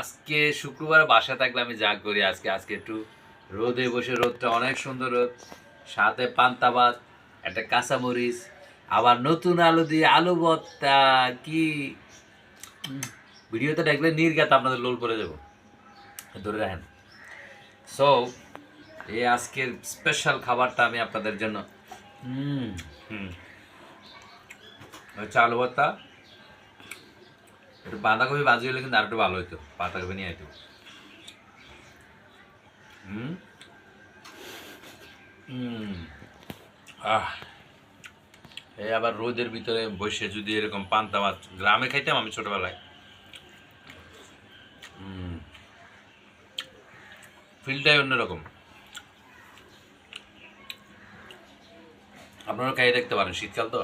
আজকে শুক্রবার বাসায় থাকলে আমি যা করি আজকে আজকে একটু রোদে বসে, রোদটা অনেক সুন্দর রোদ, সাথে পান্তা ভাত, একটা কাঁচামরিচ, আবার নতুন আলু দিয়ে আলু ভর্তা। কি ভিডিওতে দেখলে নির্ঘাত আপনাদের লোল করে দেবো, ধরে রাখেন। সো এই আজকের স্পেশাল খাবারটা আমি আপনাদের জন্য হুম হুম হচ্ছে আলু ভর্তা, একটু বাঁধাকপি ভাজি হলে কিন্তু আর একটু ভালো হতো, বাঁধাকপি নিয়ে হইতো। হুম হুম আহ এই আবার রোদের ভিতরে বসে যদি এরকম পান্তা মাছ গ্রামে খাইতাম আমি ছোটবেলায়, ফিলটাই অন্যরকম। আপনারা খাইয়ে দেখতে পারেন, শীতকাল তো।